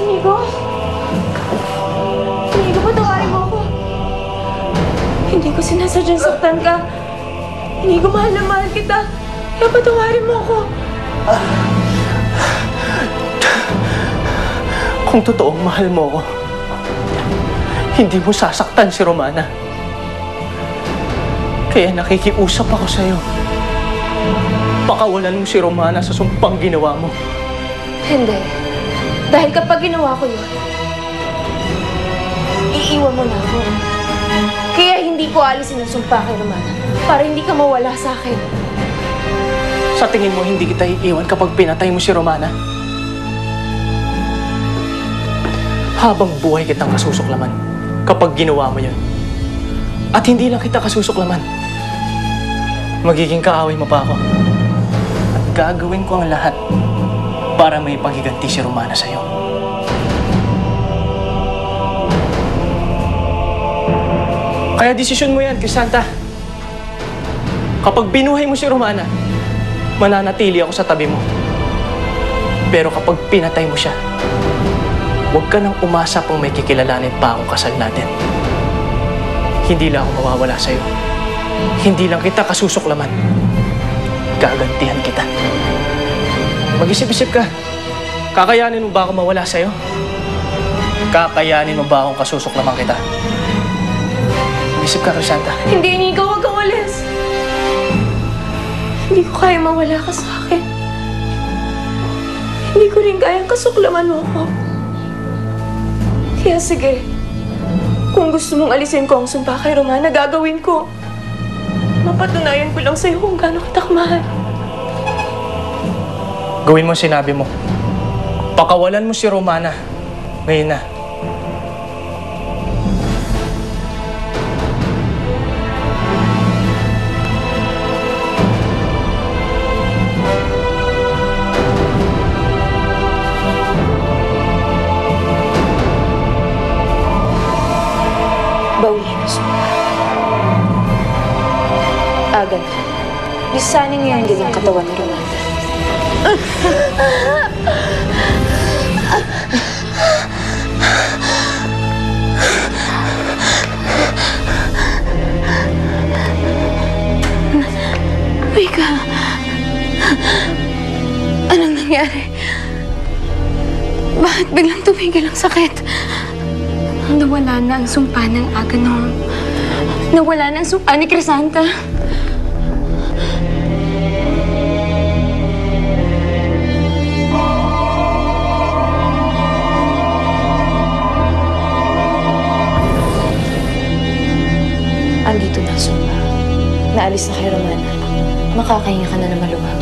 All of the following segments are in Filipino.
Inigo? Inigo, patawarin mo ako. Hindi ko sinasadyang saktan ka. Inigo, mahal na mahal kita. Kaya patawarin mo ako. Kung totoong mahal mo ako, hindi mo sasaktan si Romana. Kaya nakikiusap ako sa'yo. Pakawalan mo si Romana sa sumpang ginawa mo. Hindi. Dahil kapag ginawa ko yun, iiwan mo na ako. Kaya hindi ko alisin ang sumpa kay Romana para hindi ka mawala sa akin. Sa tingin mo, hindi kita iiwan kapag pinatay mo si Romana? Habang buhay kitang kasusuklaman kapag ginawa mo yun. At hindi lang kita kasusuklaman. Magiging kaaway mo pa ako. At gagawin ko ang lahat para may paghiganti si Romana sa'yo. Kaya desisyon mo yan, Crisanta. Kapag binuhay mo si Romana, mananatili ako sa tabi mo. Pero kapag pinatay mo siya, huwag ka nang umasa pang may kikilalanin pa akong kasal natin. Hindi lang ako mawawala sa'yo. Hindi lang kita kasusuklaman. Gagantihan kita. Mag-isip-isip ka. Kakayanin mo ba ako mawala sa'yo? Kakayanin mo ba akong kasusuklaman kita? Mag-isip ka, Crisanta. Hindi, Inigo. Huwag kang walis. Hindi ko kaya mawala ka sa akin. Hindi ko rin kayang kasuklaman mo ako. Kaya sige, kung gusto mong alisin ko ang sumpa kay Romana, gagawin ko. Mapatunayan ko lang sa'yo kung gaano kita kamahal. Gawin mo sinabi mo. Pakawalan mo si Romana. Ngayon na. Bawiin ang sumpa. Agad. Lisanin niya ang galing katawan ni Romana. Mika, anong nangyari? Bakit biglang tumigil ang sakit? Nawala na ang sumpa ng Aganom. Nawala na ang sumpa ni Crisanta. Andito na ang sumpa. Naalis na kay Romana. Makakahinga ka na na maluwag.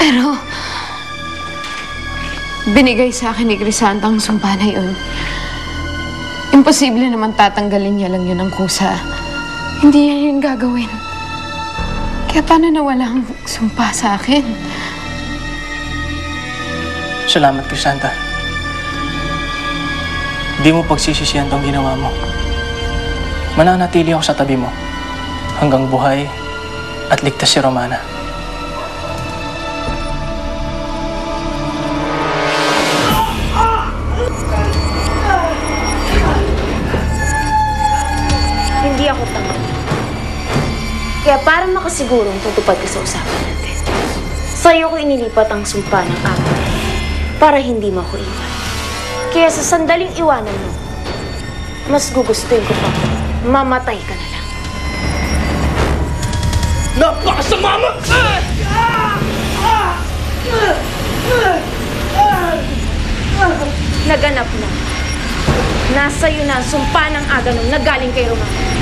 Pero binigay sa akin ni Crisanta ang sumpa na yun. Imposible naman tatanggalin niya lang yun ang kusa. Hindi niya yun gagawin. Kaya paano nawala ang sumpa sa akin? Salamat, Crisanta. Di mo pagsisisihan tong ginawa mo. Mananatili ako sa tabi mo hanggang buhay at ligtas si Romana. Hindi ako tanga. Kaya para makasigurong tutupad ka sa usapan natin, sa'yo ko inilipat ang sumpa ng ama para hindi mo ako iwan. Kaya sa sandaling iwanan mo, mas gugustuhin ko pa mamatay ka na lang. Napakasama mo! Naganap na. Nasa iyo na ang sumpa ng Aganom na galing kay Romana.